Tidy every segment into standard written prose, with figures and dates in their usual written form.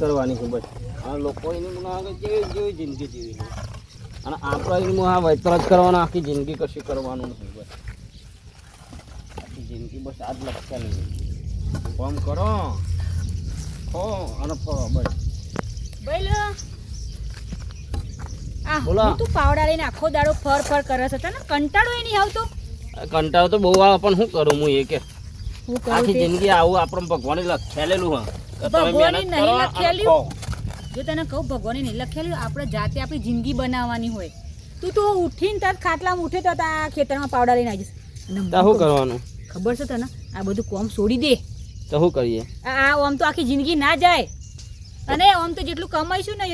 કરવાની છે બસ. આ લોકો એની મને આગળ જેવી જિંદગી જીવી છે અને આપણે એની આ વૈતર જ કરવાના, આખી જિંદગી કશું કરવાનું નથી બસ. આખી જિંદગી બસ આ જ લક્ષાની કામ કરો ખો અને ફો બસ. બોલો બોલો. તું પાવડા લઈને આખો દાડો ફર ફર કરે છે તને કંટાળો એ નહીં આવતો? કંટાળો તો બહુ આવે પણ શું કરું હું એ કે હું કહું આખી તે જિંદગી આવું આપણે ભગવાને લખેલેલું હા કે તમે ભગવાને મહેનત નહીં કરો અને લખેલું. ખો. જો તને કહું ભગવાને નહીં લખેલું, આપણે જાતે આપણી જિંદગી બનાવવાની હોય. તું તો ઉઠીને તાર ખાટલામાં ઉઠે તો આ ખેતરમાં પાવડા લઈને આવી જશે. અને તો શું કરવાનું? ખબર છે તને આ બધું કોમ છોડી દે. તો શું કરીએ? આ આમ તો આખી જિંદગી ના જાય. અને આમ તો જેટલું કમાઈશું ને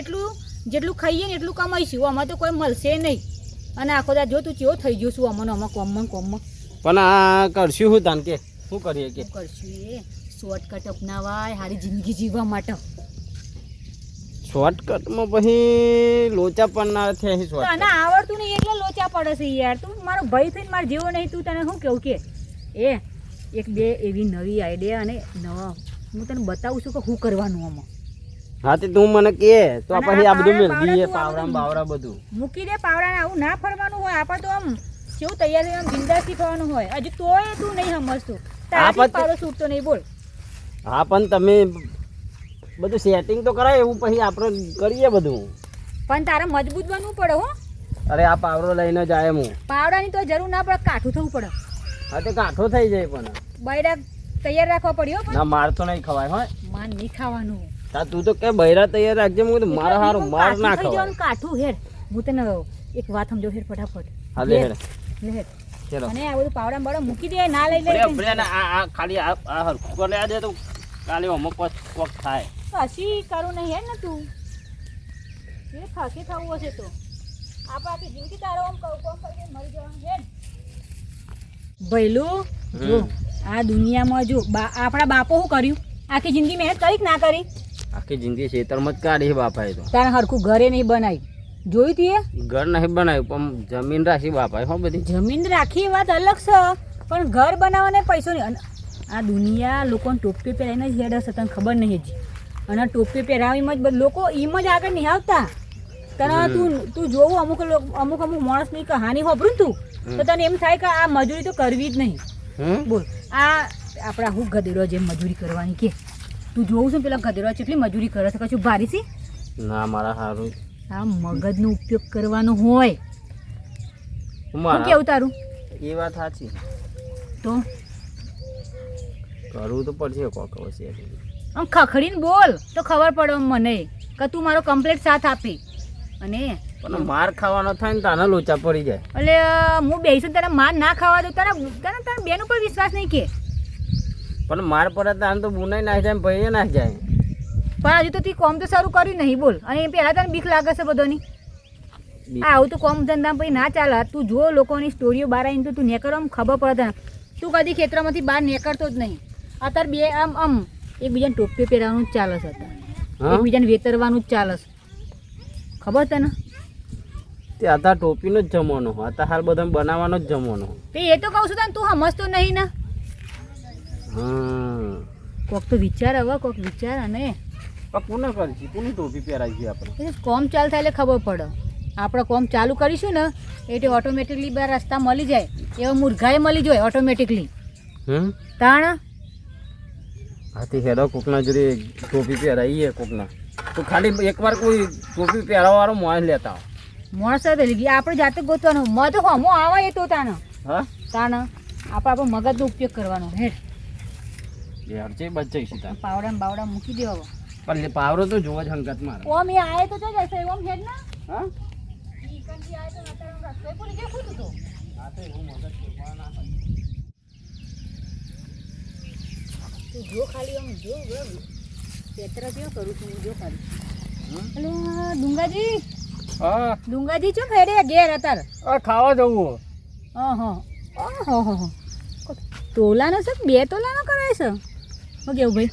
જેટલું ખાઈએ ને એટલું કમાઈશું. આમાં તો કોઈ મળશે નહીં. અને આખો દા જો તું કેવો થઈ ગયો છું આમાં કોમમાં પણ આ કરશું શું તાન કે શું કરીએ કે શું કરશું? એ શોર્ટકટ અપનાવાય સારી જિંદગી જીવવા માટે. શોર્ટકટમાં પછી લોચા પણ ના થાય તને શોર્ટકટ. આવડતું નહીં એટલે લોચા પડે છે યાર. તું મારો ભાઈ થઈને મારો જેવો નહીં. તું તને શું કેવું કે એક બે એવી નવી આઈડિયા અને નવા હું તને બતાવું છું કે શું કરવાનું આમાં. હા તે તું મને કે તો અને પછી આ બધું પાવડા મેળ દઈએ તું પાવડા આવું બાવડા બધું મૂકી દે પાવડાને. આવું ના ફરવાનું હોય. આપણે તો આમ કેવું તૈયાર થઈને આમ બિંદાસથી થવાનું હોય. હજુ તોય તું નહીં સમજતું. તારાથી પણ પાવડો છૂટતો નહીં બોલ. હા પણ તમે બધું સેટિંગ તો કરાય એવું પછી આપણે કરીએ બધું. પણ તારે મજબૂત બનવું પડે હો. અરે આ પાવડો લઈને જાય હું. પાવડાની તો જરૂર ના પડે, કાઠું થવું પડે. હા તે કાઠો થઈ જાય પણ બૈરા તૈયાર રાખવા પડ્યો. ના માર તો નહીં ખવાય હોય. માન નહીં ખાવાનું. તા તું તો કે બૈરા તૈયાર રાખજે. હું કીધું મારા હારું માર ના ખવાય. કાઠું હેર હું તને એક વાત સમજો હેર ફટાફટ. હા લે હેડ લે ચલો. અને આ બધું પાવડા બાવડા મૂકી દે. ના લઈ લે બ્રે ને આ ખાલી આ હરખું કરી લેવા દે તો કાલે અમુક કોક થાય. હસી કરું નહીં હેર ને તું. એ ખાસી થવું હશે તો આપણે આખી જિંદગી તારો આમ કોમ કરીને મરી જવાનું હેર. ભઈલું જો આ દુનિયામાં જો આપણા બાપો શું કર્યું? આખી જિંદગી મહેનત કરી કે ના કરી? આખી જિંદગી ખેતરમાં જ કાઢી બાપાએ તો. તારે હરખું ઘરે નહીં બનાવી. જોયું તું ઘર નહીં બનાવ્યું પણ જમીન રાખી બાપાએ હો બધી. જમીન રાખી વાત અલગ છે પણ ઘર બનાવવાને પૈસો નહીં. આ દુનિયા લોકોને ટોપી પહેરાવીને જ હેડ હશે તને ખબર નહીં હજી. અને ટોપી પહેરાવીમાં જ લોકો એમ જ આગળ નહીં આવતા. તને તું જોવું અમુક માણસની કહાની હોભરું તું તો તને એમ થાય કે આ મજૂરી તો કરવી જ નહીં. બોલ આ આપણા હું ગધેડો જેમ મજૂરી કરવાની કે તું જોવું છું પેલા ગધેડો કેટલી મજૂરી કરે છે? કશું ભારી છે ના મારા હારું આ મગજનો ઉપયોગ કરવાનો હોય. શું કેવું તારું? એ વાત સાચી. તો કરવું તો પડશે કોક વચ્ચે. આમ ખખડીને બોલ તો ખબર પડે મને કે તું મારો કમ્પ્લીટ સાથ આપી. અને પણ માર ખાવાનો થાય ને તાના લોચા પડી જાય. એટલે હું બેસીને તને માર ના ખાવા દઉં. તારા બેન ઉપર વિશ્વાસ નહીં કે? પણ માર પડે તાને તો બુનાઈ નાખી જાય ભાઈ નાખી જાય. પણ હજુ તો તું કોમ તો શરૂ કર્યું નહીં બોલ. અને પહેલાં તને બીક લાગે છે બધોની. આવું તો કોમ ધંધા પછી ના ચાલે. તું જો લોકોની સ્ટોરીઓ બહાર આવીને તો તું નેકરવામાં ખબર પડે તને. તું કદી ખેતરમાંથી બહાર નીકળતો જ નહીં. અત્યારે બે આમ એકબીજાને ટોપી પહેરવાનું જ ચાલે છે. અત્યારે એકબીજાને વેતરવાનું જ ચાલે છે. ખબર તને? તે અત્યારે ટોપીનો જ જમાનો અત્યારે હાલ બધા બનાવવાનો જ જમાનો. એ તો કહું છું તને તું સમજતો નહીં ને. કોક તો વિચાર હવે કોક વિચાર. અને કોને કરીશું? કોની ટોપી પહેરાવી છે આપણે? કોમ ચાલુ થાય એટલે ખબર પડે. આપણે કોમ ચાલુ કરીશું ને એટલે ઓટોમેટિકલી બે રસ્તા મળી જાય. એવા મુરઘાએ મળી જાય ઓટોમેટિકલી. તાણ હાથી હેડો કોકના જોડે ટોપી પહેરાવીએ કોકના. તો ખાલી એકવાર કોઈ ટોપી પહેરાવવાળો માણસ લેતા માણસ આપણે જાતે ગોતવાનું. મધ હમો આવે એ તો તાણ. હા તાણ આપણે મગજનો ઉપયોગ કરવાનો. હેડ હરચે બચે સીતા પાવડા બાવડા મૂકી દેવા. પણ પાવરો તો જોવા જ હંગત મારે. ઓમ એ આયે તો જશે ઓમ હેડ ના. હા ઈ કંજી આયે તો નતર રસ્તે પૂરી કે ખુદ તો. આ તો હું મગજ છોકવા ના તું જો ખાલી આમ જો પેતરા કેવો કરું છું જો ખાલી. અલે ડુંગાજી. હા ડુંગાજી ચો ફેરે ઘેર અત્યારે. આ ખાવા જવું. ઓહો તોલાનો છે 2 તોલાનો કરાય છે? શું કેવું ભાઈ?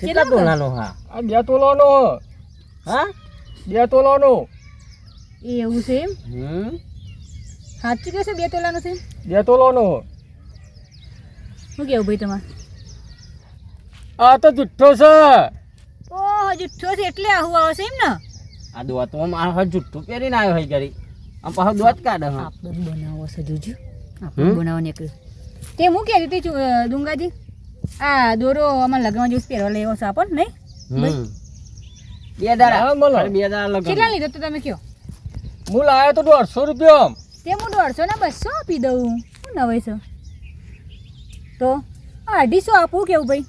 કેટલા તોલાનો? હા આ 2 તોલાનો. હા 2 તોલાનો. એવું છે એમ? સાચું કે છે 2 તોલાનો છે? 2 તોલાનો. શું કેવું ભાઈ તમારે? આ તો જુઠ્ઠો છે. ઓહ જુઠ્ઠો છે એટલે આવું આવશે એમ ને. આ દોતમાં મારા જુઠ્ઠું પહેરીને આવ્યો હોય ઘરી આમ પાછો દોત કાઢે હા આપણે જ બનાવો છે જોજો, આપણે બનાવવાની એક તે હું કહેતી હતી ડુંગાજી, આ દોરો અમારા લગ્નમાં જોઈશ પહેરવા લેવો છે આપણ નહીં હમ. 2 દાડા હા, બોલો. ખાલી 2 દાડા લગન કેટલા લીધો તો તમે કયો? હું લાવ્યો તો 150 રૂપિયા. તે હું 150 ને 200 આપી દઉં, શું નવાઈ છે તો 250 આપું કેવું ભાઈ?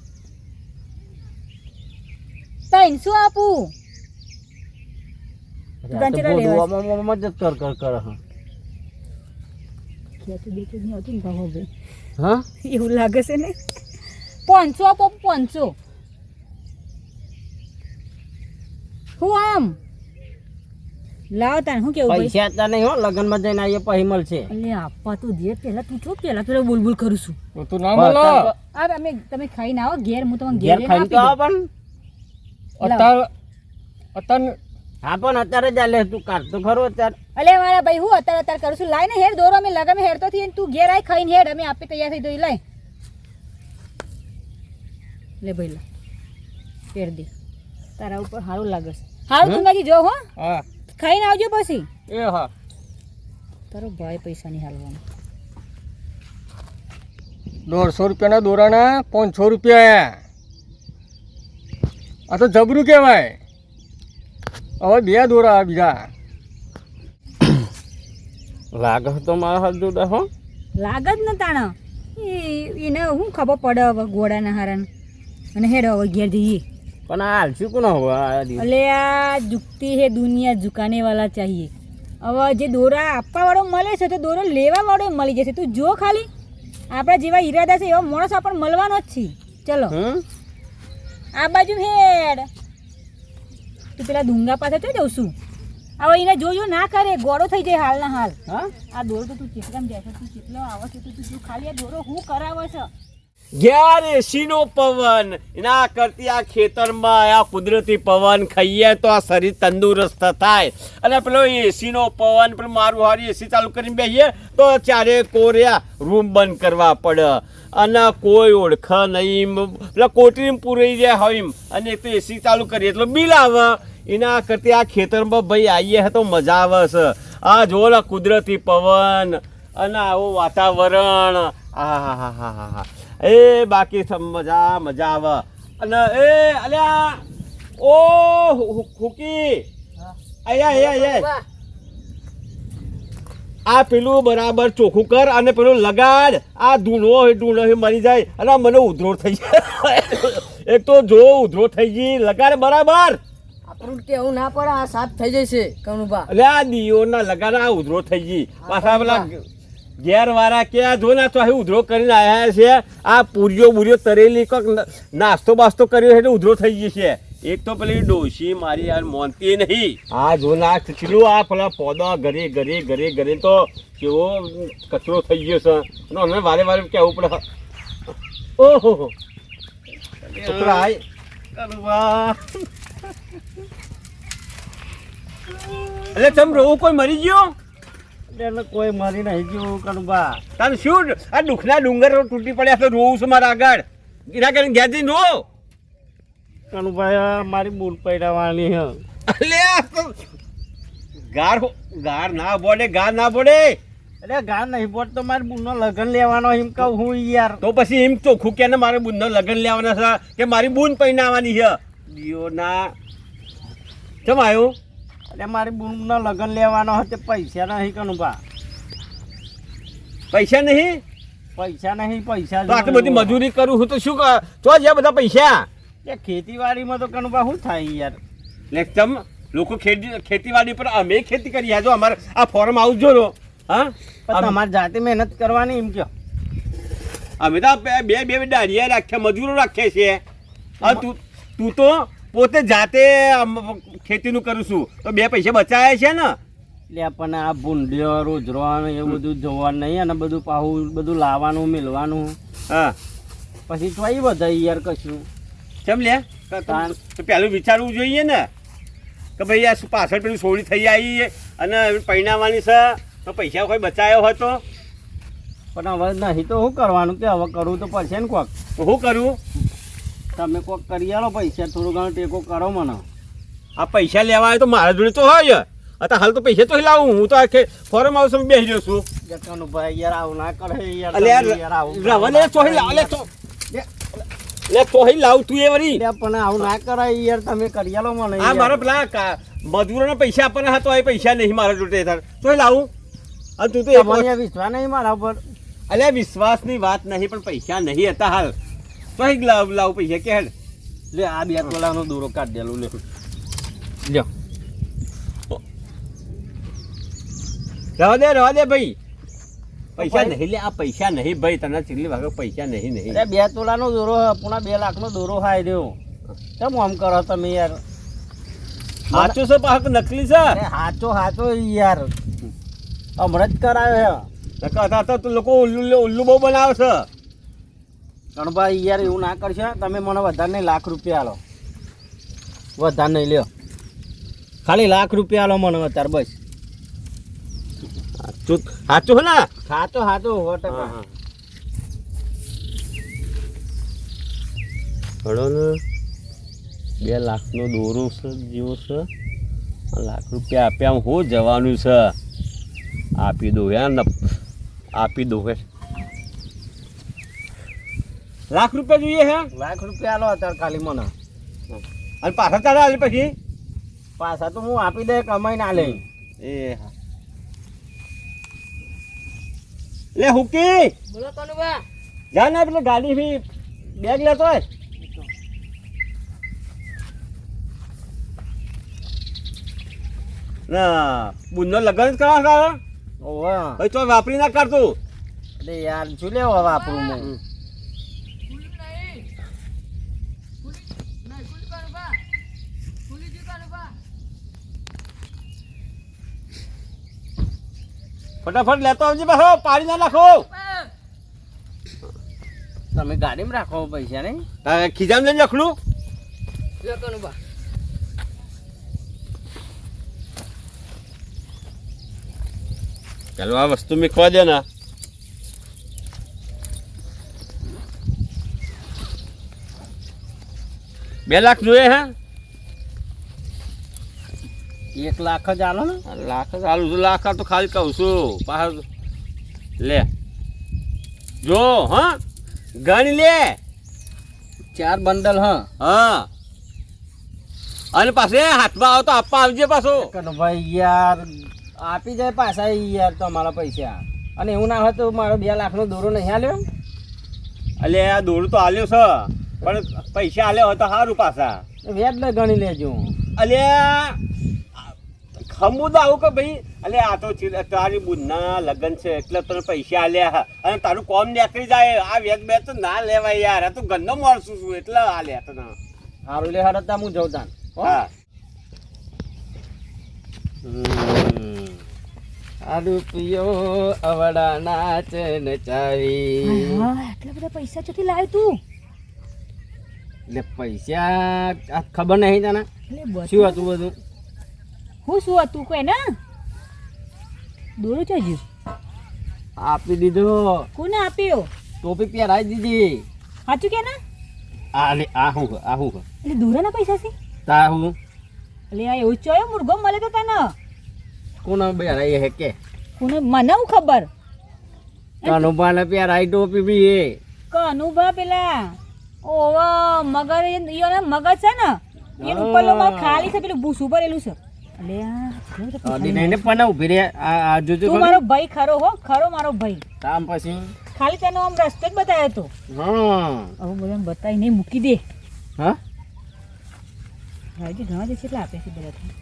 300 આપું. દુકાન ચેટલા લેવા છે? દોવામાં મદદ કર હા ખેંચી બેચી નહીં આવતી ને ભાવ ભાઈ, હા એવું લાગે છે ને. 500 આપો 500. હું આમ લાવ તાન શું કેવું ભાઈ? પૈસા હતા નહીં હો લગનમાં જઈને આવીએ પછી મળશે અલે આપવા તો દે પેલા, તું છો પેલા પેલા બોલ કરું છું. તો તું ના મળે. આ તમે ખાઈને આવો ઘેર, હું તમને ઘેર ઘેર ખાઈને તો આવ પણ અત્યારે હા પણ અત્યારે જ લે તું કાઢ તો ખરો અત્યારે અલે મારા ભાઈ હું અત્યારે કરું છું. લાઈને હેડ દોરો અમે લગામે હેડતો થી તું ઘેર આઈ ખાઈને હેડ, અમે આપી તૈયાર થઈ દઈ. લાય લે ભાઈ લે પહેર દે, તારા ઉપર સારું લાગે છે. સારું તું જો હો, હા ખાઈને આવજો પછી. એ હા તારો ભાઈ પૈસા નહીં હાલવાનો. 150 રૂપિયાના દોરાના 500 રૂપિયા. આ તો જબરું કહેવાય. હવે 2 દોરા બીજા લાગે તો મારા હાથ જોડે હો લાગે જ ને તાણા એને શું ખબર પડે હવે ઘોડાના હારાને. અને હેડ હવે ઘેર જઈએ. પણ આ હાલશું કોણ હવે આ દિવસ? અલે આ ઝુકતી હે દુનિયા, ઝુકાને વાલા ચાહીએ. હવે જે દોરા આપવા વાળો મળે છે તો દોરો લેવા વાળો મળી જશે. તું જો ખાલી આપણા જેવા ઈરાદા છે એવા માણસ આપણને મળવાનો જ છે. ચલો આ બાજુ હેડ. તું પેલા ડુંગા પાસે તો જઉં છું. હવે એને જોજો ના કરે, ગોળો થઈ જાય હાલના હાલ. હા આ દોરો તો તું ચેટલામાં જાય છે, તું ચેટલો આવે છે તો તું જો ખાલી આ દોરો હું કરાવે છે. ઘેર એસીનો પવન એના કરતી આ ખેતરમાં આ કુદરતી પવન ખાઈએ તો આ શરીર તંદુરસ્ત થાય. અને પેલો એસીનો પવન પેલું મારું હારી એસી ચાલુ કરીને બેસીએ તો ચારે કોર્યા રૂમ બંધ કરવા પડે અને કોઈ ઓળખ નહીં, પેલા કોટરીમાં પૂરાઈ જાય હોય એમ. અને એક તો એસી ચાલુ કરીએ એટલે બિલ આવે. એના કરતી આ ખેતરમાં ભાઈ આવીએ તો મજા આવે છે. આ જો ને કુદરતી પવન અને આવું વાતાવરણ, હા હા હા હા હા હા એ બાકી મજા આવે. અને એ અલ્યા ઓ હુકી અહીંયા આ પેલું બરાબર ચોખ્ખું કર અને પેલું લગાડ. આ ધૂણો મરી જાય અને મને ઉધરો થઈ જાય. એક તો જો ઉધરો થઈ ગઈ, લગાડ બરાબર. આપણું કેવું ના પડે, આ સાફ થઈ જશે કનુભા. એટલે આ દીઓના લગાડ આ ઉધરો થઈ ગઈ. પાછા પેલા ઘેર વાળા કે આ જો ના તો અહીં ઉધરો કરીને આવ્યા છે. આ પૂરીઓ બુરીઓ તરેલી કોક નાસ્તો બાસ્તો કર્યો એટલે ઉધરો થઈ જશે. એક તો પેલી ડોશી મારી યાર મોનતી નહીં. આ જો ના ખીચલું આ પેલા પોદા ઘરે તો કેવો કચરો થઈ ગયો છે. અને અમે વારે કહેવું પડે. ઓહો છોકરા આય એટલે તમે રહું કોઈ મરી ગયો? એટલે કોઈ મરી નહીં ગયું કનુભા. તારે શું આ દુઃખના ડુંગર તૂટી પડ્યા તો રોવું છું મારા આગળ? ગીરા કરીને ઘેર જઈને રો. કનુભાઈ મારી બૂન પહેરાવાની હે. અલે ગાર ના બોડે એટલે ગા નહીં બોટ તો મારી બૂનનો લગ્ન લેવાનો એમ કહું હું યાર. તો પછી એમ ચોખ્ખું કે ને મારે બૂનનો લગ્ન લેવાના છે કે મારી બૂન પહેરાવાની છે? દિયો ના કેમ આવ્યું? એટલે મારી બૂનનો લગ્ન લેવાનો હતો, પૈસા નહીં કનુભા. પૈસા નહીં? પૈસા નહીં, પૈસા તો આટલી બધી મજૂરી કરું હું તો શું ચો જ્યાં બધા પૈસા? એ ખેતીવાડીમાં તો કનુભા શું થાય યાર? એટલે તમ લોકો ખેતીવાડી પર અમે ખેતી કરીએ. જો અમારે આ ફોર્મ હાઉસ જો હા, પણ તમારે જાતે મહેનત કરવાની એમ કયો. અમે તો બે દાડિયા રાખ્યા, મજૂરો રાખ્યા છે. હા તું તો પોતે જાતે ખેતીનું કરું છું તો 2 પૈસા બચાયા છે ને. એટલે પણ આ ભૂંડીઓ રોજવાનું એ બધું જોવાનું નહીં, અને બધું પાછું બધું લાવવાનું મેળવાનું. હા પછી જોઈ બધા યાર કશું. કેમ લે? તો પહેલું વિચારવું જોઈએ ને કે ભાઈ આ પાછળ પેલું સોળી થઈ આવી અને પરિણામવાની છે તો પૈસા કોઈ બચાયો હોય તો. પણ હવે નહીં તો શું કરવાનું કે હવે કરવું તો પડશે ને કોક. તો શું કરું? તમે કોક કરી આલો પૈસા થોડું ઘણું ટેકો કરો મને. આ પૈસા લેવા આવે તો મારા જોડે તો હોય અત્યારે હાલ તો પૈસા તો લાવું હું તો આખે ફોરમ હાઉસ બેસી રહ્યો છું જકાનુભાઈ યાર આવું ના કરે યાર. અલે યાર તમે આવું રવા લે ચોહી લાવ લે તો લે ચોહી લાવ તું એ વળી યાર, પણ આવું ના કરાય યાર, તમે કરી આલો મને આ યાર. મારા પેલા મજૂરોના પૈસા આપવાના હતા એ પૈસા નહીં મારા જોડે તાર ચોહી લાવું અને તું તો એક તમને યાર વિશ્વાસ નહીં મારા ઉપર. અલ્યા વિશ્વાસની વાત નહીં પણ પૈસા નહીં હતા હાલ ચોહી લાવ પૈસા કે હેડ લે આ 2 તોલાનો દોરો કાઢ દેલું લે. લ્યો રવા દે ભાઈ પૈસા નહીં લે આ પૈસા નહીં ભાઈ તને ચીલી વાગે પૈસા નહીં અરે 2 તોલાનો દોરો હે, પૂણા 2 લાખનો દોરો હાય રહ્યો. કેમ આમ કરો તમે યાર? સાચું છે પાછું નકલી છે અરે હાચો યાર, હમણાં જ કરાયો હે. કહેતા હતા તો લોકો ઉલ્લુ બહુ બનાવે છે ગણભાઈ યાર એવું ના કરશો, તમે મને વધારે નહીં ₹1,00,000 આલો. વધારે નહીં લ્યો, ખાલી ₹1,00,000 આલો મને અત્યારે બસ. સાચું છે ને સાચો 100%. ઘણો ને 2 લાખનો દોરો છે જેવો છે ₹1,00,000 આપ્યા હો જવાનું છે આપી દો યાર આપી દો હે ₹1,00,000 જોઈએ હે ₹1,00,000 આલો અત્યારે ખાલી મને. અને પાછા તારા આલી પછી પાછા તો હું આપી દે, કમાઈને આલે. એ હા લે હુકી બોલો કનુભા. જા ને પેલે ગાડી ભી બેગ લેતો હોય ના બુનનો લગન જ કરવા તારે ઓવે. ભાઈ તો વાપરી ના કરતું અરે યાર શું લેવા વાપરું હું? ફટાફટ લેતો આવજે પાછો પાડી ના નાખો તમે ગાડીમાં રાખો પૈસા નહીં? ખીજામ લઈને રખડું લ્યો કનુભા. ચાલો આ વસ્તુ મીખવા દે ને $2 લાખ જોઈએ હે 1 લાખ જ આલો ને. લાખ જ હાલું છું લાખ તો ખાલી કહું છું પાછળ લે જો હા ગણી લે 4 બંડલ હા. હા અને પાસે હાથમાં આવો તો આપવા આવજે પાછો ભાઈ યાર આપી જાય પાછા યાર તમારા પૈસા. અને એવું ના હોય તો મારો 2 લાખનો દોરો નહીં આલ્યો. અલે આ દોરું તો આલ્યો છે પણ પૈસા આલ્યો હોય તો સારું પાછા વ્યાજ લઈ ગણી લેજો. અલે ખમુદ આવું કે ભાઈ અલે આ તો તારી બુનના લગ્ન છે એટલે તને પૈસા આલ્યા અને તારું કોમ નીકળી જાય આ વેચ બે તો ના લેવાય યાર આ તો ગંદો માણસું છું એટલે આલ્યા તને સારું લે હડતા હું જઉં તાન. હા આ રૂપિયો અવડા નાચ નચાવી. એટલા બધા પૈસા ચોથી લાવ્યો તું? એટલે પૈસા આ ખબર નહીં તને એટલે શું હતું બધું? શું હતું કોઈ ને દોરો ચાજ્યું આપી દીધો, કોને આપ્યો? ટોપી પહેરાવી દીધી. સાચું કે ના? આ લે આ હું એટલે દોરાના પૈસા છે? તા હું એટલે આ એવું ચોયો મુર્ગો મળે તો તને કોને પહેરાવી હે કે? કોને મને હું ખબર? કનુભાને પહેરાવી ટોપી બી એ. કનુભા પેલા ઓવા મગર ઈયોને મગજ છે ને એનું ઉપર માર ખાલી છે પેલું ભૂસું ભરેલું છે. અલે આ અડી નહીં પણ ઊભી રે. આ જોજો તું મારો ભાઈ ખરો હો, ખરો મારો ભાઈ. કામ પછી ખાલી તને આમ રસ્તો જ બતાવ્યો તો. હા હવે બધાને બતાવી નહીં મૂકી દે. હા ભાઈજી ઘણા દિવસ કેટલા આપ્યા છે બધાથી?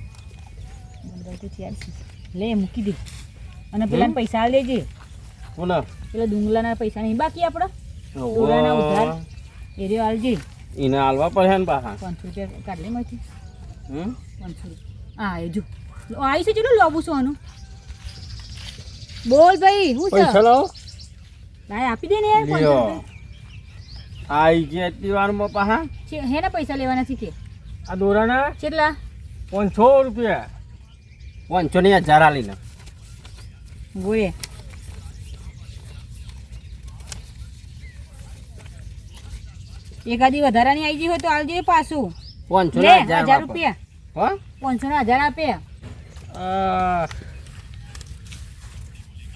બધા તો 4 છે. લે મૂકી દે અને પેલાને પૈસા લેજે. બોલો પેલા ડુંગલાના પૈસા નહીં બાકી આપણા દોરાના ઉધાર એરિયો આલજે. એને હાલવા પડે ને પાછા. ₹500 કાઢ લે માંથી. હમ 500 હા એ જો આવી છે ચલો લોબુ છું આનું. બોલ ભાઈ હું છે? પૈસા લાવો. લાય આપી દે ને યાર લ્યો. 500 આઈ જે તહેવારમાં પાછા હેના પૈસા લેવાના છે કે આ દોરાના કેટલા? ₹500. 500 ની 1000 આલી ને. બોલે એકાદી વધારાની આવી ગઈ હોય તો આલજે પાછું 500 લે ના 1000 1000 રૂપિયા હા 500 ના 1000 આપે આ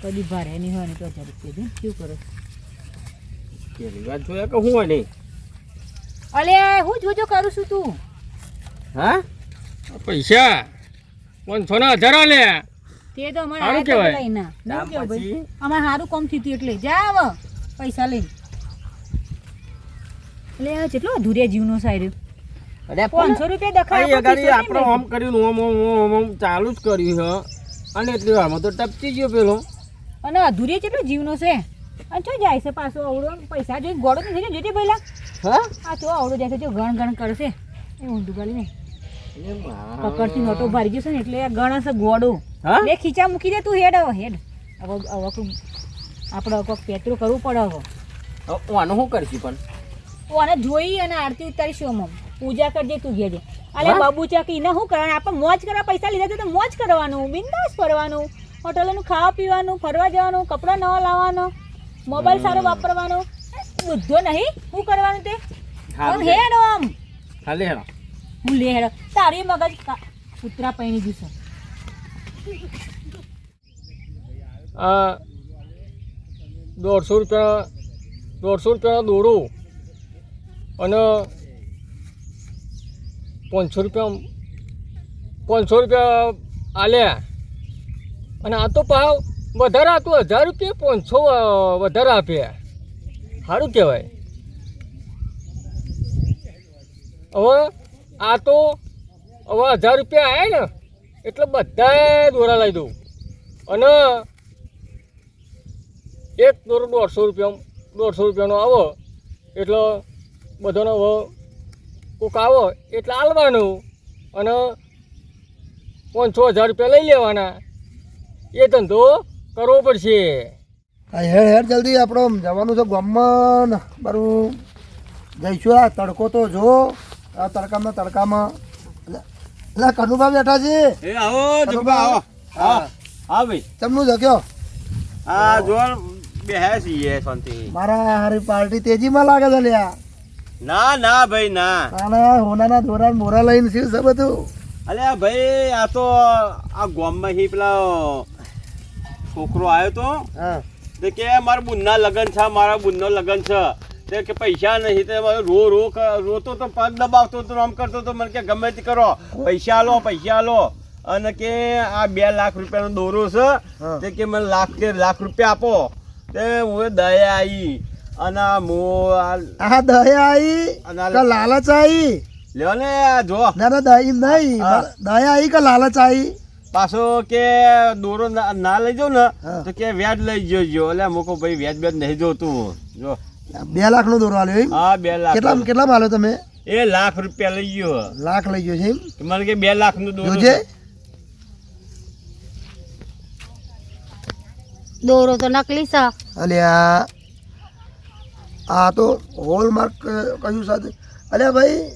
કદી ભારે નહીં હોય ને તો 1000 રૂપિયા દે શું કરો પેલી વાત જોયા કે હું હોય નહીં અલે હું જોજો કરું છું તું હા પૈસા 500 ના 1000 લે તે તો અમારે સારું આયા કહેવાય. તો લઈને દામ હું કેવું ભાઈ પછી? અમારે સારું કામ થયું હતું એટલે જાવ પૈસા લઈને એટલે આ કેટલો અધૂરિયા જીવનો સાર્યો અરે 500 રૂપિયા દખાય ગાડી આપણે આમ કર્યું ઓમ ચાલુ જ કર્યું છે અને એટલી વારમાં તો ટપકી ગયો પેલો અને અધૂરિયા કેટલો જીવનો છે અને ચો જાય છે પાછો અવળો પૈસા જોઈ ગોળો નથી જોઈ જોજે પહેલા હા આ ચો અવળો જાય છે જો ગણ કરશે એ ઊંધું ગાલી નહીં એ માં. પકડથી નોટો ભરી જશે ને એટલે ગણ હશે ગોળો હા બે ખીચા મૂકી દે તું હેડ હેડ હવે આપણે કોઈક પેતરું કરવું પડે હવે હવે આનું શું કરશું પણ તું આને જોઈ અને આરતી ઉતારીશું આમ પૂજા કરજે તું ઘેજે અલે હા? બાબુ ચાકી ને શું કરવાનું આપણે મોજ કરવા પૈસા લીધા છે તો મોજ કરવાનું બિંદાસ ફરવાનું હોટલોનું ખાવા પીવાનું ફરવા જવાનું કપડાં નવા લાવવાનું મોબાઈલ સારો વાપરવાનો બુદ્ધો નહીં શું કરવાનું તે આમ હેડ આમ ખાલી હેડો હું લે હેડ તારી મગજ કૂતરા પૈણી જશે આ 150 રૂપિયા દોરો અને 500 રૂપિયા આલ્યા અને આ તો ભાવ વધારે આતું 1000 રૂપિયા 500 વધારે આપ્યા સારું કહેવાય હવે આ તો હવે 1000 રૂપિયા આવ્યા ને એટલે બધા દોરા લઈ દઉં અને એક દોરો 150 રૂપિયાનો આવો એટલે બધાનો હવે કોક આવો એટલે આલવાનું અને 5-1000 રૂપિયા લઈ લેવાના એ ધંધો કરવો પડશે. હા હેડ હેડ જલ્દી આપણે જવાનું છે ગામમાં ને મારું જઈશું આ તડકો તો જો આ તડકામાં એટલે કનુભા બેઠા છે એ આવો જગબા આવો હા હા ભાઈ તમનું જગ્યો આ જો બેહે છીએ શાંતિ મારા હારી પાર્ટી તેજીમાં લાગે છે લ્યા ના ના ભાઈ ના નાના હોનાના દોરા મોરા લઈને શું છે બધું અલ્યા ભાઈ આ તો આ ગામમાં હી પેલા છોકરો આવ્યો તો હા તે કે મારા બુનના લગન છે મારા બુનનો લગન છે તે કે પૈસા નહીં તે રોતો તો પગ દબાવતો તો આમ કરતો તો મને કે ગમે તે કરો પૈસા લો અને કે આ 2 લાખ રૂપિયાનો દોરો છે હા. તે કે મને લાખ રૂપિયા આપો તે હું દયા આવી અને આ દયા આવી અને આ કે લાલચ આવી લ્યો ને આ જો ના ના દયા નહીં હા. દયા આવી કે લાલચ આવી પાછો કે દોરો ના લઈ જાઉં ને હા. તો કે વ્યાજ લઈ જોજો એટલે મૂકો ભાઈ વ્યાજ નહીં જોતું જો 2 લાખનો દોરો આલ્યો એમ હા 2 લાખ કેટલામાં આલ્યો તમે એ લાખ રૂપિયા લઈ ગયો લાખ લઈ ગયો છે એમ તો મને કે 2 લાખ નું દોરો જોજે દોરો તો નકલી છે. અલ્યા આ તો હોલમાર્ક કયું સાથે અલ્યા ભાઈ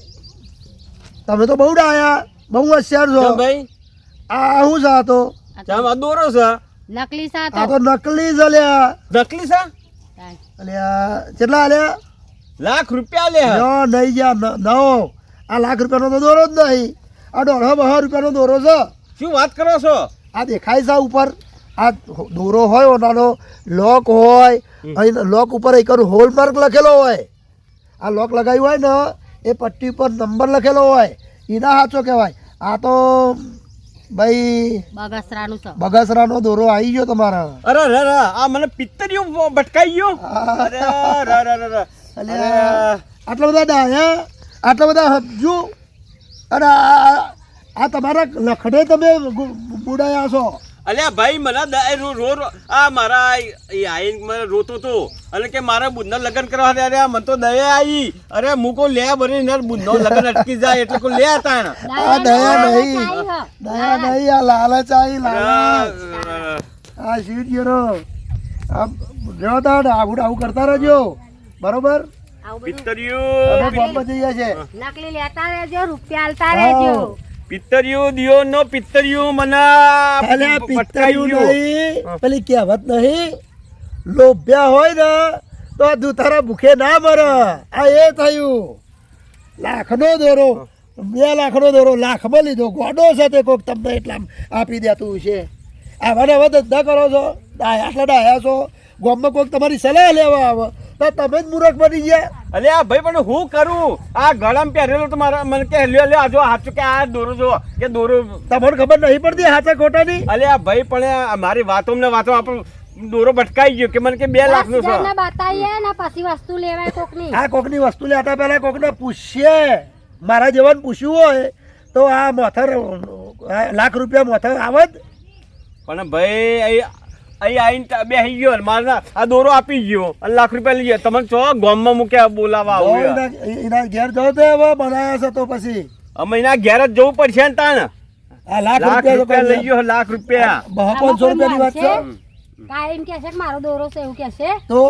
તમે તો બહુ ડાયા બહુ હોશિયાર છો કેમ ભાઈ આ શું છે આ તો ચામ આ દોરો છે નકલી છે આ તો નકલી છે અલ્યા નકલી છે અલ્યા કેટલા અલ્યા લાખ રૂપિયા લે જો નહીં ગયા નવો આ લાખ રૂપિયાનો તો દોરો જ નહીં આ 1.5 રૂપિયાનો દોરો છે શું વાત કરો છો આ દેખાય છે ઉપર આ દોરો હોય ઓનાનો લોક હોય અહીં લોક ઉપર એક હોલમાર્ક લખેલો હોય આ લોક લગાવ્યું હોય ને એ પટ્ટી ઉપર નંબર લખેલો હોય એના સાચો કહેવાય આ તો ભાઈ બગસરાનું છે. બગસરાનો દોરો આવી ગયો તમારા અરે આ મને પિત્તરિયું ભટકાઈ ગયો અરે અલ્યા આટલા બધા ડાયા આટલા બધા હજુ અને આ તમારા લખડે તમે બુડાયા છો અલ્યા ભાઈ મને આ મારા આઈન મને રોતો તો અને કે મારા બુનના લગ્ન કરવા અરે મને તો દયા આવી અરે મૂકો લે બરી ને બુનનો લગ્ન અટકી જાય એટલે કો લે હતા આ દયા નહીં દયા નહીં આ લાલચ આવી લાલચ આ શીટ ગયો આ જો તાડ આવું કરતા રહેજો બરોબર પિત્તરિયું અમે બોમ્બે જઈએ છે નકલી લેતા રહેજો રૂપિયા આલતા રહેજો. પિત્તરિયું દિયો નો પિત્તરિયું મને અલ્યા ભટકાઈ પિત્તરિયું ગયો. નહીં પેલી કહેવત નહીં લોભ્યા હોય ને તો તો આ દુધારા ભૂખે ના મરે. આ એ થયું લાખનો દોરો, 2 લાખનો દોરો લાખમાં લીધો. ગોડો સાથે કોક તમને એટલા આપી દેતું છે. આવા ને આવા ધંધા કરો છો, આટલા ડાયા છો, ગામમાં કોઈક તમારી સલાહ લેવા આવે તો તમે જ મૂર્ખ બની ગયા. અલે આ ભાઈ પણ હું કરું? આ ગળામાં પહેરેલો તો મારા મને કે લ્યો લ્યો આજો હાચું કે આ દોરો જો કે દોરો. તમને ખબર નહીં પડતી હાચા ખોટાની? અલે આ ભાઈ પણ આ મારી વાતો ને વાતો આપણો દોરો ભટકાઈ ગયો કે મને કે 2 લાખનો છે. ને બતાવીએ ને પછી વસ્તુ લેવાય કોકની. આ કોકની વસ્તુ લેતા પહેલા કોકને પૂછીએ. મારા જેવાને પૂછ્યું હોય તો આ મોથર લાખ રૂપિયા મોથર આવે જ. પણ ભાઈ અહીં આવીને બેસી ગયો ને મારા આ દોરો આપી ગયો અને લાખ રૂપિયા લઈ ગયા. તમને ચો ગામમાં મૂક્યા બોલાવા આવું? એના ઘેર જાઓ તો હવે બનાવ્યા છે તો પછી અમે એના ઘેર જ જવું પડશે ને તાને. આ લાખ લાખ રૂપિયા લઈ ગયો, લાખ રૂપિયા. 500 રૂપિયાની વાત છે. કાયમ કે છે કે મારો દોરો છે એવું કે છે. તો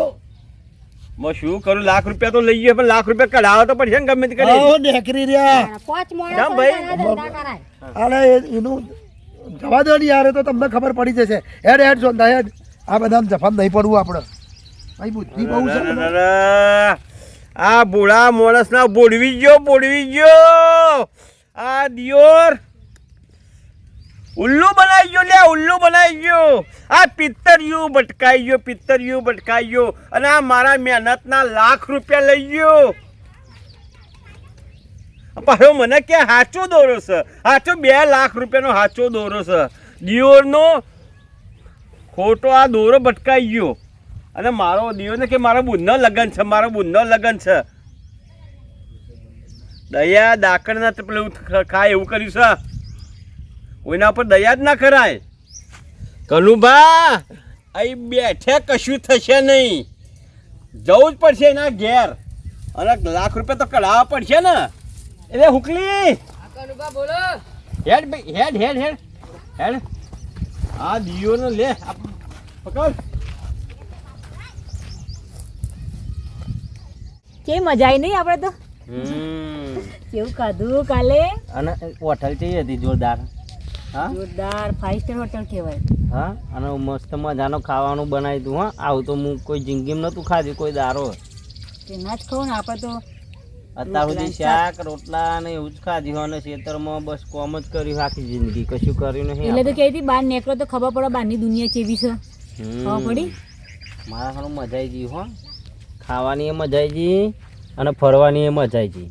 હું શું કરું? લાખ રૂપિયા તો લઈ ગયો પણ લાખ રૂપિયા કઢાવો તો પડશે ને ગમે તે કરી. આવો નેકરી રહ્યા. 5 જામ માણસ ભાઈ. ધંધા કરાય. અરે એનું જવા દો ને યાર, એ તો તમને ખબર પડી જશે. હેડ હેડ જોતા હેડ. આ બધા જફામ નહીં પડવું આપણે. ભાઈ બુદ્ધિ બહુ છે ને. આ ભોળા માણસ ના બોડવી ગયો. આ દિયોર ઉલ્લુ બનાવી ગયો, લે ઉલ્લુ બનાવી ગયો. આ પિત્તરિયું ભટકાઈ ગયો અને આ મારા મહેનતના લાખ રૂપિયા લઈ ગયો. પાછો મને કે સાચો દોરો છે, સાચો 2 લાખ રૂપિયાનો સાચો દોરો છે. દિયોરનો ખોટો આ દોરો ભટકાઈ ગયો અને મારો દિયોરને કે મારા બુનનો લગન છે. દયા દાકડના તો પેલું ખાય એવું કર્યું છે. કોઈના પર દયા જ ના કરાય. કનુભા અહીં બેઠે કશું થશે નહીં, જવું જ પડશે એના ઘેર અને લાખ રૂપિયા તો કઢાવવા પડશે ને. એટલે હુકલી હેડ ભાઈ, હેડ. આ દિયોને લે પકડ. કે મજા આવી નહીં આપણે તો. કેવું ખાધું કાલે? અને હોટલ કેવી હતી? જોરદાર. હા, જોરદાર 5 સ્ટાર હોટલ કહેવાય. હા, અને મસ્ત મજાનો ખાવાનું બનાવી દઉં. હા, આવું તો હું કોઈ જિંદગીમાં નહોતું ખાધું કોઈ દારો. તે ના જ ખાવું ને આપણે તો. અત્યાર સુધી શાક રોટલા ને એવું જ ખાધું અને ખેતરમાં બસ કોમ જ કર્યું આખી જિંદગી, કશું કર્યું નહીં. એટલે તો કહેતી બહાર નીકળો તો ખબર પડે બહારની દુનિયા કેવી છે. ખબર પડી? મારા ખાનું મજા આવી ગઈ. હો, ખાવાની એ મજા આવી ગઈ અને ફરવાની એ મજા આવી ગઈ.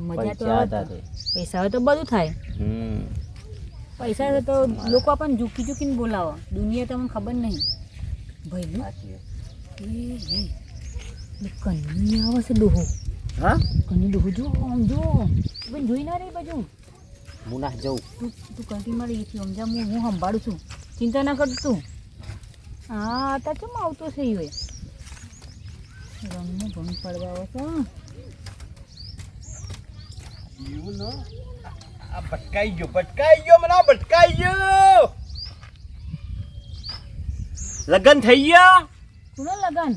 મજા તો પૈસા આવે હતા જ. તે. પૈસા હોય તો બધું થાય. પૈસા હોય તો લોકો આપણને ઝૂકીને બોલાવો. દુનિયા તમને ખબર નહીં ભાઈ. સાચી વાત. કન્ની આવે છે ડોહો. હા, કન્ની ડોહો જો આમ જો બેન જોઈ ના રહી બાજુ. હું ના જઉં. તું કંટી મારી એથી સમજા હું સંભાળું છું. ચિંતા ના કરતું તું. હા અત્યારે કેમ આવતો છે એ રંગનો ભંગ પડવા આવે છે. આ ભટકાઈ ગયો મને ભટકાઈ ગયો. લગન થઈ ગયા કોનો લગન?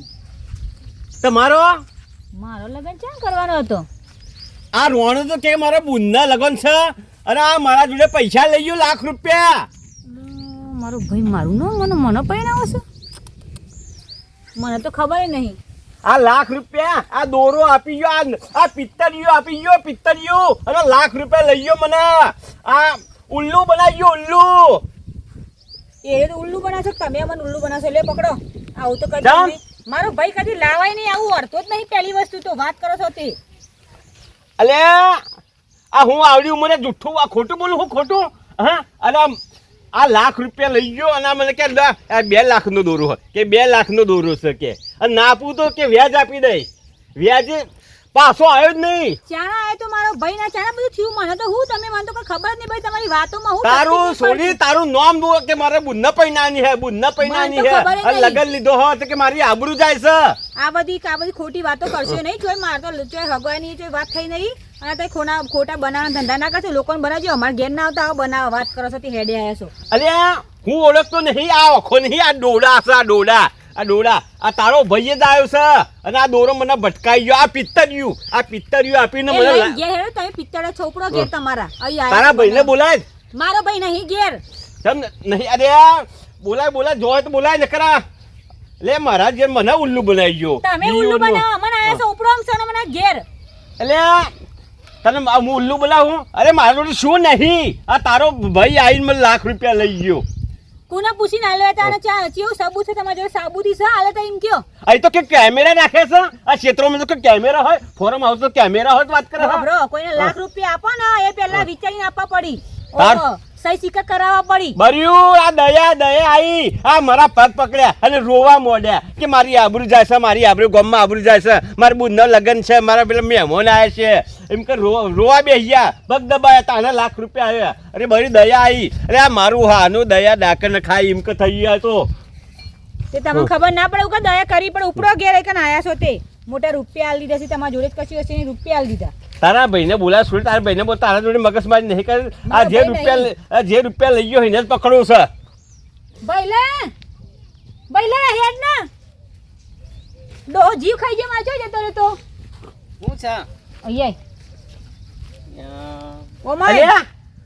તમારો? મારો લગન ક્યાં કરવાનો હતો? આ રોણો તો કે મારા બુનના લગન છે અને આ મારા જોડે પૈસા લઈ ગયો લાખ રૂપિયા. મારો ભાઈ મારું મને પહેરાવો છે. મને તો ખબર નહીં. આ લાખ રૂપિયા આ દોરો આપી ગયો, આ પિત્તરિયું આપી ગયો, અને લાખ રૂપિયા લઈ ગયો મને. આ ઉલ્લુ બનાવી ગયો, ઉલ્લુ. એ તો ઉલ્લુ બનાવશો તમે મને ઉલ્લુ બનાવશો. લે પકડો. આવું તો કરી જામ. મારો ભાઈ કદી લાવાય નહીં. આવું અડતો જ નહીં. પહેલી વસ્તુ તો વાત કરો છો તે. અલે આ હું આવડી ઉંમરે જુઠ્ઠું આ ખોટું બોલું? હું ખોટું? હા, અને આ લાખ રૂપિયા લઈ ગયો અને મને કે 2 લાખનો દોરો હોય કે 2 લાખનો દોરો છે કે, અને ના આપું તો કે વ્યાજ આપી દઈ. વ્યાજે પાછો આવ્યો જ નહીં. ચાણા આય તો મારો ભાઈ ના ચાણા બધું થયું. મને તો હું તમે મને તો કોઈ ખબર જ નહીં ભાઈ. તમારી વાતોમાં હું તારું તકલીફ નહીં છોડી તારું નામ દો કે મારે બુન્ના પૈનાની હે, બુન્ના પૈનાની મને તો હે. ખબર જ અને નહીં. લગન લીધો હોય તો કે મારી આબરૂ જાય છે. આ બધી ખોટી વાતો કરશો નહીં. જોઈ માર તો જોઈ હગવાની જોઈ વાત થઈ નહીં. અને તે ખોટા બનાવવાના ધંધા ના કરશો. લોકોને બનાવજો. અમારે ઘેર ના આવતા આવો બનાવો વાત કરો છો તે હેડે આવ્યા છો. અલ્યા હું ઓળખતો નહીં. આ ઓખો નહીં, આ ડોડા છે. આ ડોડા આ તારો ભાઈ જ આવ્યો છે અને આ દોરો મને ભટકાઈ ગયો. આ પિત્તરિયું આપીને એ મને લઈને ઘેર હેડો. તમે પિત્તળે છોકરો ઘેર તમારા અહીં આયા તારા છો ભાઈને બનાવો. બોલાય. મારો ભાઈ નહીં ઘેર. તમ નહીં. અરે બોલાય જો તો બોલાય. નકરા એટલે મારા જે મને ઉલ્લુ બનાવી ગયો તમે ઉલ્લુ બનાવો મને આયા છો ઉપડો આમ છો ને મને ઘેર એટલે તને હું ઉલ્લુ બોલાવું? અરે મારા જોડે શું નહીં, આ તારો ભાઈ આવીને મને લાખ રૂપિયા લઈ ગયો. કોને પૂછીને આલ્યો હતા અને ચા કેવું સાબુ છે તમારા જોડે? સાબુથી છે હાલે તો એમ કયો અહીં તો કે કેમેરા રાખે છે આ ક્ષેત્રોમાં, તો કે કેમેરા હોય, ફોરમ હાઉસ તો કેમેરા હોય તો વાત કરે. બ્રો કોઈને લાખ રૂપિયા આપો ને એ પહેલા વિચારીને આપવા પડી. તાર- ઓહો, સહી સિક્કા કરાવવા પડી. બર્યું આ દયા આવી આ મારા પગ પકડ્યા અને રોવા મોડ્યા કે મારી આબરૂ જાય છે, મારી આબરૂ ગામમાં આબરૂ જાય છે, મારા બુધનો લગ્ન છે, મારા પેલા મહેમાન આવ્યા છે, એમ કે રોવા બેસી ગયા, પગ દબાયા, તાને લાખ રૂપિયા આવ્યા. અરે બરી દયા આવી, અરે આ મારું હાનું દયા ડાકર ખાઈ એમ કે થઈ ગયા. તો તે તમને ખબર ના પડે કે દયા કરી પણ ઉપડો ઘેર એક આયા છો તે મોટા રૂપિયા આલી દીધા છે તમારા જોડે જ કશું હશે ને રૂપિયા આલી દીધા. તારા ભાઈને બોલા છોડ, તારા ભાઈને બોલ, તારા જોડે મગજમારી નહીં કરે. આ જે રૂપિયા લઈ ગયો એને જ પકડવું છે. ભાઈ લે હેડ ના ડો જીવ ખાઈ જાય માચો જતો રે તો હું છે અહીંયા ઓ અલે માય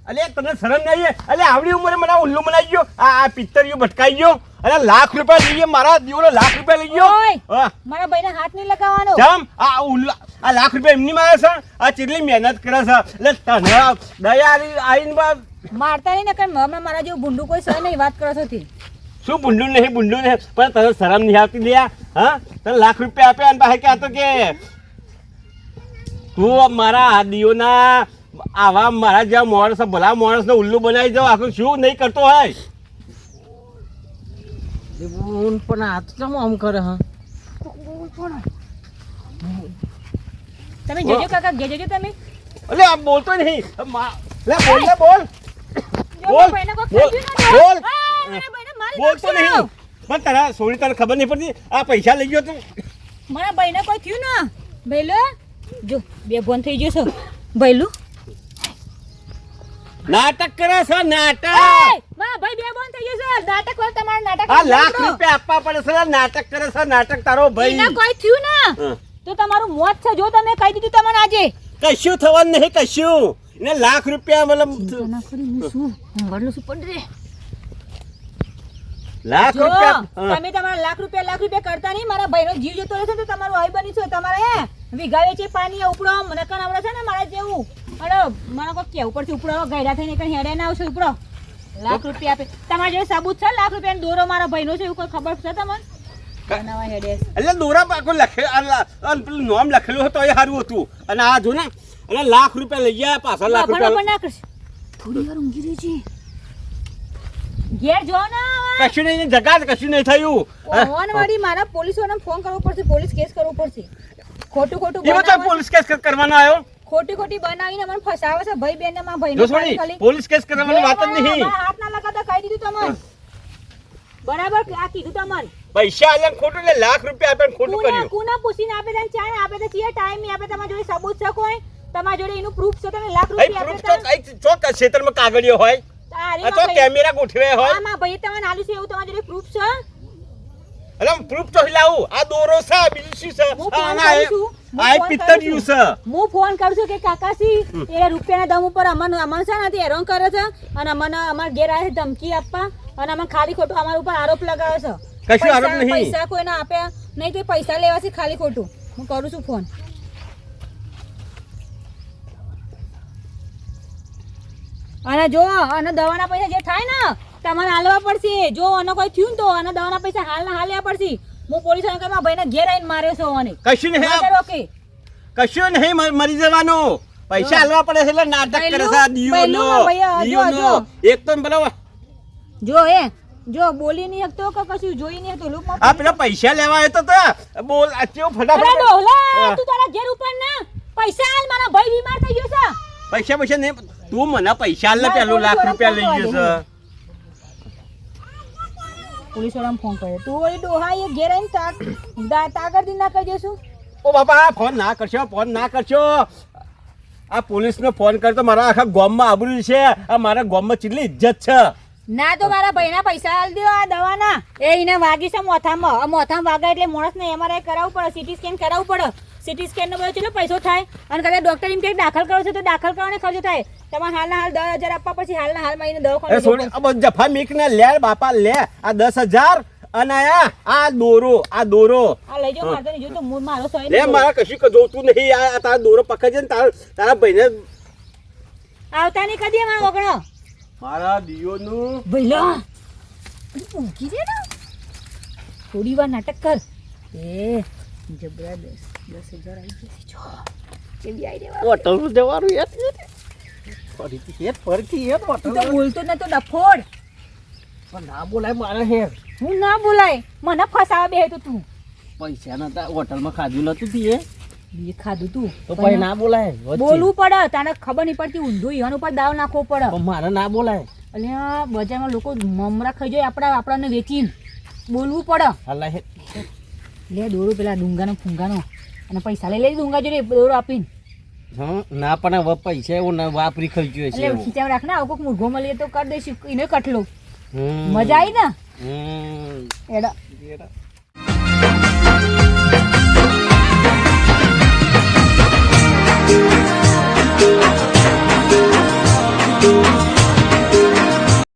અલે તને શરમ નહીં આવે? અલે આવડી ઉંમરે મને ઉલ્લુ બનાવી ગયો, આ પિત્તરિયો ભટકાઈ ગયો. અરે લાખ રૂપિયા લઈ ગયો, મારા દીવડો લાખ રૂપિયા લઈ ગયો. ઓય હા મારા ભાઈને હાથ નહીં લગાવવાનો. જમ આ ઉલ્લુ આ લાખ રૂપિયા એમની મારે છે, આ કેટલી મહેનત કરે છે. એટલે તને દયા આવીને મારતા નહીં ને કઈ હમણાં મારા જેવું ભૂંડું કોઈ સહ નહીં વાત કરો છો તે. શું બુંડું નહીં પણ તને શરમ નહીં આવતી લ્યા? હા તને લાખ રૂપિયા આપ્યા અને પાસે કહેતો કે તું મારા આ દીવોના આવા મારા જેવા માણસ ભલા માણસને ઉલ્લુ બનાવી જાવ, આખું શું નહીં કરતો હોય. ઊન પણ હાથ ચમ આમ કરે હા તમે જોજો કાકા જોજો તમે એટલે આ બોલતો નહીં. લે બોલ ને બોલ જો મારા ભાઈને કોક બોલ, ખાઈ ગયું ને બોલ. મારા ભાઈને મારી બોલતો નાખશો. નહીં. પણ તારા સોરી તને ખબર નહીં પડતી આ પૈસા લઈ ગયો તું. મારા ભાઈને કોઈ થયું ને ભઈલો જો બે ફોન થઈ ગયો છે ભઈલું નાટક કરે છે નાટક. મારા ભાઈ બે ફોન થઈ ગયો છે નાટક કર તમારું નાટક આ લાખ રૂપિયા આપવા પડે છે, નાટક કરે છે નાટક તારો ભાઈ. એના કોઈ થયું ને હા. તો તમારું મોત છે જો તમે કહી દીધું તમને આજે કશું થવાનું નહીં કશું. એને લાખ રૂપિયા મતલબ લાખ જો રૂપિયા. હા. તમે તમારા લાખ રૂપિયા કરતા નહીં મારા ભાઈનો જીવ જતો રહેશે તો તમારું આઈ બની છે તમારે હે વીઘા વેચે પાણી ઉપડો મને કણ આવડે છે ને મારા જેવું અરે મને કોઈ કેવું પડશે ઉપડો ગયડા થઈને કઈ હેડે ના આવશે ઉપડો લાખ રૂપિયા આપે તમારા જોડે સાબુત છે લાખ રૂપિયા દોરો મારા ભાઈનો છે એવું કોઈ ખબર છે તમને બનાવા હેડે એટલે દોરા પાકો પેલું નામ લખેલું હતું એ સારું હતું. અને આ જો ને એટલે લાખ રૂપિયા લઈ ગયા પાછા લાખ રૂપિયા. ના કરશે થોડી વાર ઊંઘી રહી છે ઘેર જો ના કશું નહીં જગા કશું નહીં થયું. ઓનવાડી મારા પોલીસોને ફોન કરવો પડશે પોલીસ કેસ કરવો પડશે ખોટું એમાં તો બનાવવાનું. પોલીસ કેસ કરવાનો આવ્યો. ખોટી બનાવીને મને ફસાવે છે ભાઈ બેન ને મારા જો ભાઈ છોડી પોલીસ કેસ કરવાની વાત જ નહીં. હાથ ના લગાતા કહી દીધું તમને બરાબર આ કીધું તમારે પૈસા આલ્યા ખોટું એટલે લાખ રૂપિયા આપ્યા ખોટું કર્યું. કુના પૂછીને આપે તને ચા આપે તો ચીએ ટાઈમ ની આપે તમારા જોડે સબૂત છે કોઈ તમારા જોડે એનું પ્રૂફ છે તમે લાખ અહીં રૂપિયા પ્રૂફ તો આપે કઈ ચોક ક્ષેત્રમાં કાગળિયો હોય, આ તો કેમેરા ગોઠવે હોય. આમાં ભાઈ તમને આલું છે એવું તમારા જોડે પ્રૂફ છે એટલે પ્રૂફ તો લાવું. આ દોરો છે બીજું શું છે? હું ફોન આ કરું છું. હું આ ફોન પિત્તળિયું કરું છું. છે. હું ફોન કરું છું કે કાકાસી એ રૂપિયાના દમ ઉપર અમન છે ને તે હેરાન કરે છે અને અમને અમાર ઘેર આવે છે ધમકી આપવા અને અમે ખાલી ખોટું અમારા ઉપર આરોપ લગાવે છે કશું આરોપ નહીં. પૈસા કોઈને આપ્યા નહીં તો પૈસા લેવા છે ખાલી ખોટું હું કરું છું ફોન અને જો અને દવાના પૈસા જે થાય ને તમારે હાલવા પડશે જો અને કોઈ થયું ને તો અને દવાના પૈસા હાલના હાલ લેવા પડશે હું પોલીસ અંકલમાં ભાઈને ઘેર આવીને માર્યો છો અને કશું નહીં ઓકે કશું નહીં મરી જવાનું. પૈસા હાલવા પડે છે એટલે નાટક કરે છે આ દીવોનો. પહેલું, દીવોનો. એક તો બરાબર જો એ જો બોલી નહીં શકતો કે કશું જોઈ નહીં શકતો લૂપમાં આ પેલા પૈસા લેવા આવ્યો તો બોલ આ કેવું અરે ફટાફટ. ડોહલા હા. તું તારા ઘેર ઉપર ના પૈસા હાલ મારા ભાઈ બીમાર થઈ ગયો છે પૈસા નહીં તું મને પૈસા હાલ ને પેલું લાખ રૂપિયા લઈ ગયો છે. પોલીસ વાળાને ફોન કર્યો તું ઓલી ડોહા એ ઘેર આવીને તાકરથી ના કહી દેશું ઓ બાપા ફોન ના કરશો. આ પોલીસનો ફોન કરે તો મારા આખા ગામમાં આબરૂ છે. આ મારા ગામમાં કેટલી ઇજ્જત છે. ના તો મારા ભાઈના પૈસા હાલ દો આ દવાના એને વાગી છે મોથામાં વાગે એટલે માણસને એમઆરઆઈ કરાવવું પડે સીટી સ્કેન કરાવવું પડે સીટી સ્કેન નો બધો કેટલો પૈસો થાય અને કદાચ ડોક્ટર એમ કે દાખલ કરો છો તો દાખલ કરવાનો ખર્ચો થાય તમારે હાલના હાલ 10,000 આપવા પછી હાલના હાલ મહિને એ સોની દવાખાને જફા મીક ને લે બાપા લે આ 10,000 અને આ દોરો આ લઈ જાઓ મારતો નહીં જો તો મારો સોય લે મારા કશું જોતું નહીં આ તારા દોરો પકડજે ને તારા ભાઈને આવતા નહીં કદી મારો ઓગણો મારા દિયોનું ભઈલા ઊંઘી રે ને થોડી વાર નાટક કર એ જબરા 10,000 આવી જશે જો કેવી આવી રે હોટલ જવાનું ફરીથી તું તો બોલતો ન તો ડફોડ પણ ના બોલાય મારા હેર હું ના બોલાય મને ફસાવા બે તો તું પૈસા નતા હોટલમાં ખાધું નતું તીએ એ ખાધું તું તો પછી ના બોલાય વચ્ચે. બોલવું પડે તને ખબર નહીં પડતી ઊંધું ઈવન ઉપર દાવ નાખવો પડે પણ મારે ના બોલાય એટલે આ બજારમાં લોકો મમરા ખાઈ જાય આપણને વેચીને બોલવું પડે હાલા હે લે દોરો પેલા ડુંગાનો ફૂંગાનો અને પૈસા લઈ લે ડુંગા જોડે દોરો આપીને હા ના પણ હવે પૈસા એવું ના વાપરી ખર્ચ્યું હશે એટલે એવું. ખીચામાં રાખ ને આવો કોઈક મૂર્ઘો મળીએ તો કરી દઈશું એને કટલો હમ. મજા આવી ને હમ. એડા એડા.